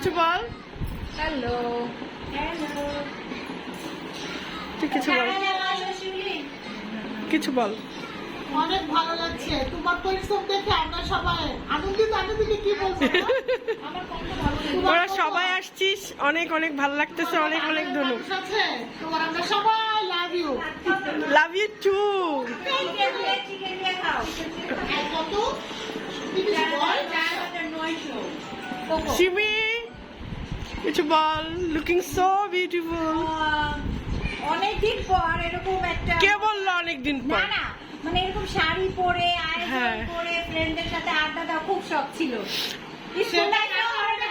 কিছু বল। হ্যালো তুই কিছু বল, কিছু বল। অনেক ভালো লাগছে তোমার পরিশ্রম দেখে। আমরা সবাই আনন্দিত। আনন্দিত কি বলবো আমার কত ভালো লাগছে। ওরা সবাই আসছিস, অনেক অনেক ভালো লাগতেছে, অনেক অনেক ধন্যবাদ। আছে তোমার, আমরা সবাই love you. Love you too. কত শিবি কিছু বল। Looking so beautiful. অনেকদিন পর এরকম একটা, কে বললো অনেকদিন না পর? না মানে এরকম শাড়ি পরে আয়োজন হ্যাঁ। করে ফ্রেন্ডদের সাথে আড্ডা দেওয়া খুব শখ ছিল। স্কুল লাইফেও হয় না,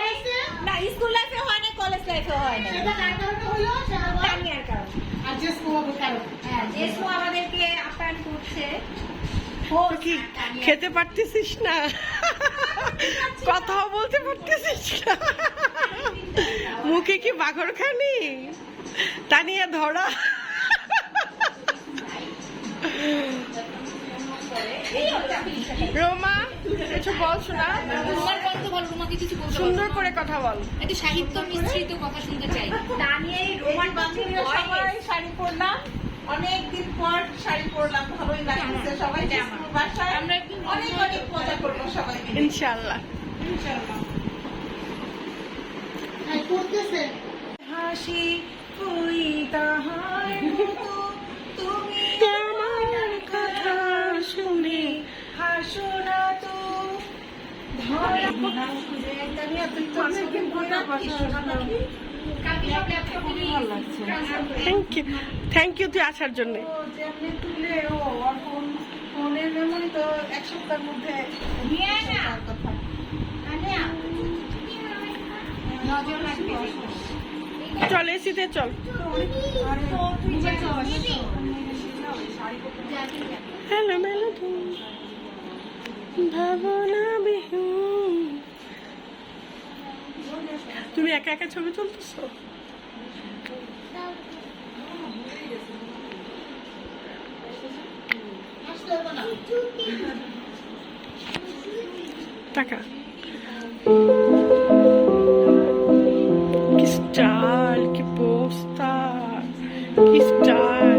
না স্কুল লাইফেও হয় না, কলেজ লাইফেও হয় না। সেটা কার কারণে হলো? সেটা বল। তানিয়ার কারণে। আর যে স্কুলের কারণে। হ্যাঁ, জেসু আমাদেরকে আপ্যায়ন করছে। তুই কি খেতে পারতেছিস না? কথাও বলতে পারতেছিস না? মুখে কি বাঘর খানি? তানিয়া ধরা। রোমা কিছু বল শোনা। তোমার গল্প বলো, তোমাকে কিছু বলতে বলো। সুন্দর করে কথা বল। একটু সাহিত্য মিশ্রিত কথা শুনতে চাই। তানিয়া এই রোমান বান্ধবীরা সবাই শাড়ি পরলাম, অনেকদিন পর শাড়ি পরলাম, ভালোই লাগছে। সবাই স্কুল বাসায় আমরা একটু অনেক অনেক মজা করবো সবাই মিলে। ইনশাআল্লাহ। হ্যাঁ, করতেছে। হাসি ওই তাহার মতো তুমি আমার কথা শুনে হাসো না তো থ্যাংক ইউ তুই আসার জন্য। তুলে ও ফোনের মেমোরি তো এক সপ্তাহের মধ্যে কথা। নজর রাখবে। চল এসিতে চল। হ্যালো মেলোডি ভাবনা বিহু। তুমি একা একা ছবি তুলতেছো? টাকা কি স্টাইল, কি পোস্টার, কি স্টাইল।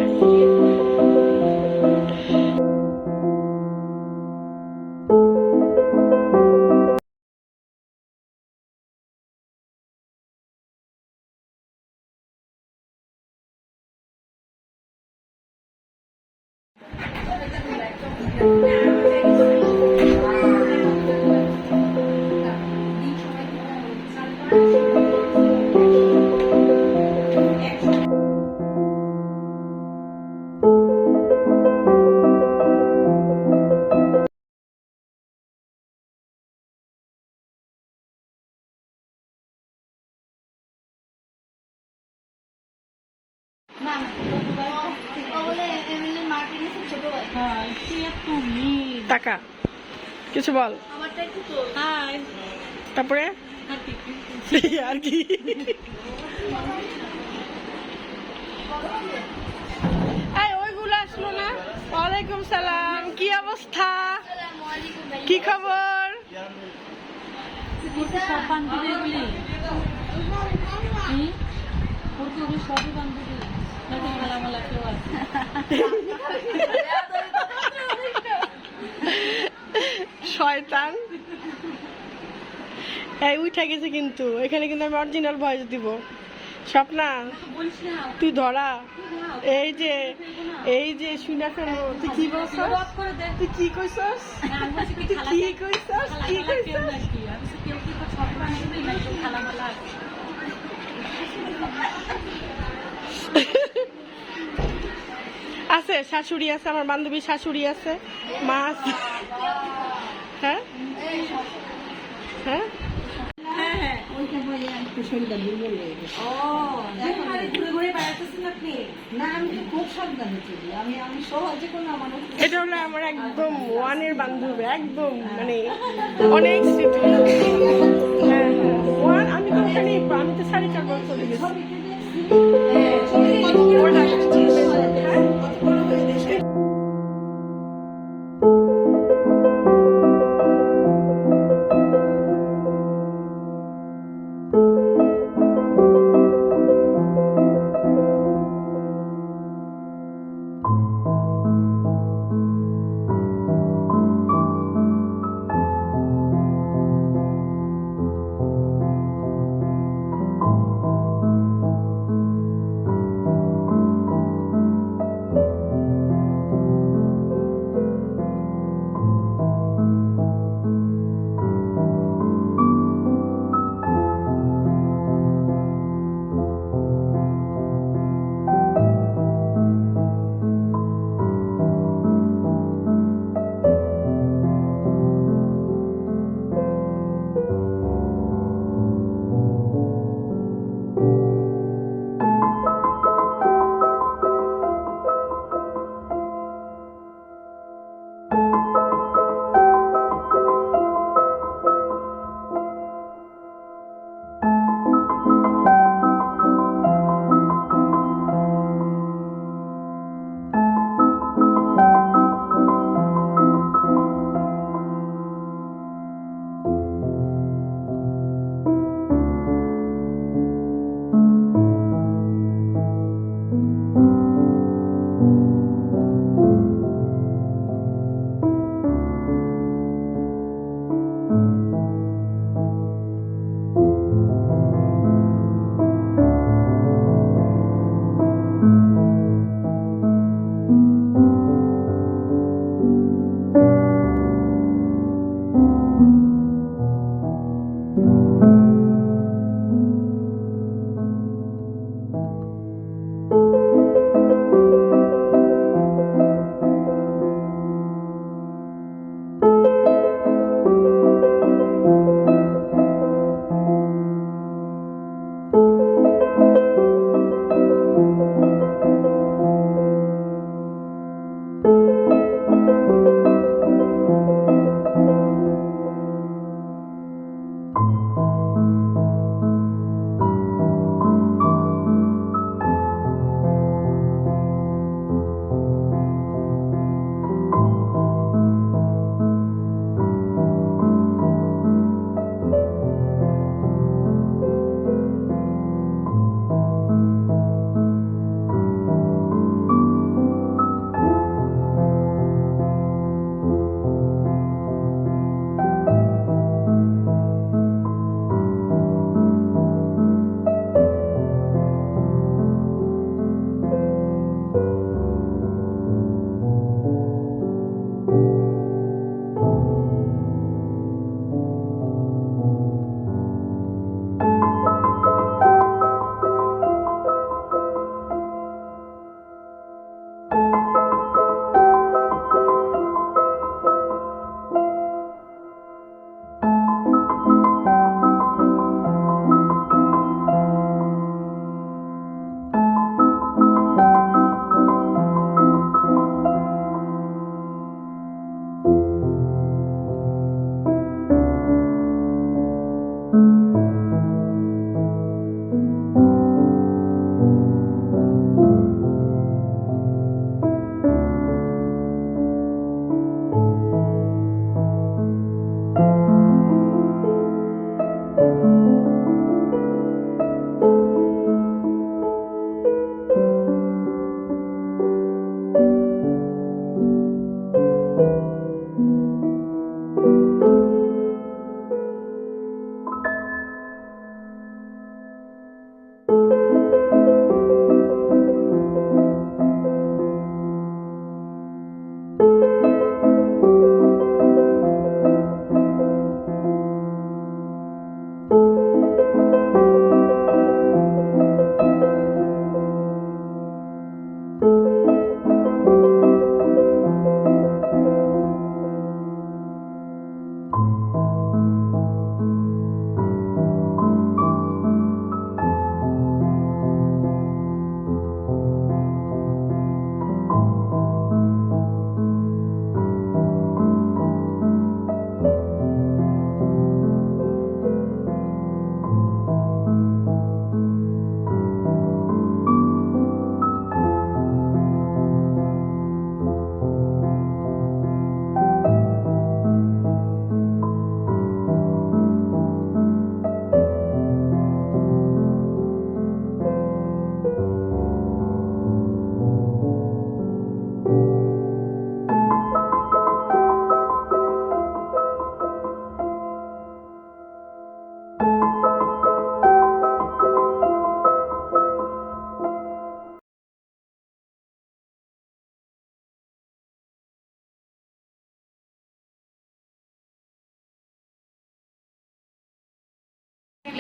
টাকা কিছু বল। তারপরে আর কি? ওইগুলো আসলো না। ওয়ালাইকুম সালাম, কি অবস্থা, কি খবর? সব বান্ধবীগুলি সবই বান্ধবী, মেলা কেউ আছে। শয়তান। এই উঠে গেছে কিন্তু এখানে, কিন্তু আমি অরিজিনাল ভয়েস দিব। স্বপ্না তুই ধরা। এই যে শুনে ফেলো। তুই কি বলছস? তুই কি কইছস? কি কইছস? কি কইছস? আছে শাশুড়ি আছে, আমার বান্ধবীর শাশুড়ি আছে, মা আছে। হ্যাঁ হ্যাঁ এটা হলো আমার একদম ওয়ানের বান্ধবী, একদম মানে অনেক স্মৃতি। হ্যাঁ হ্যাঁ ওয়ান। আমি তো ওখানে, আমি তো 4.5 বছর গেছি।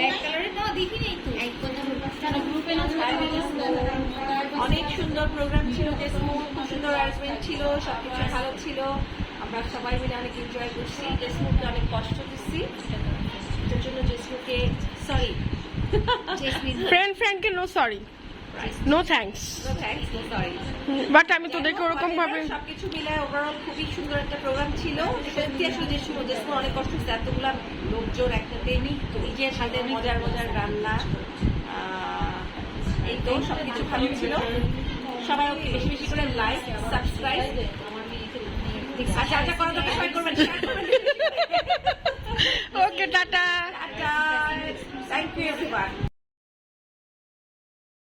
ব্ল্যাক কালারের না দেখিনি তো গ্রুপে না অনেক সুন্দর প্রোগ্রাম ছিল, জেসমুর খুব সুন্দর অ্যারেঞ্জমেন্ট ছিল, সবকিছু ভালো ছিল। আমরা সবাই মিলে অনেক এনজয় করছি। জেসমুরকে অনেক কষ্ট দিচ্ছি, এটার জন্য জেসমুরকে সরি। ফ্রেন্ডকে no sorry, no thanks, no thanks, no sorry. But আমি তোদেরকে ওরকম ভাবে সবকিছু মিলে ওভারঅল খুবই সুন্দর একটা প্রোগ্রাম ছিল। সত্যি আসলে জেসমুর অনেক কষ্ট হচ্ছে, এতগুলা লোকজন একসাথে নিজের হাতে মজার মজার রান্না, এই তো সবকিছু ভালো ছিল। সবাই ওকে বেশি বেশি করে লাইক, সাবস্ক্রাইব আর যা যা করা দরকার সবাই করবেন, শেয়ার করবেন। Okay tata. Tata, thank you everyone.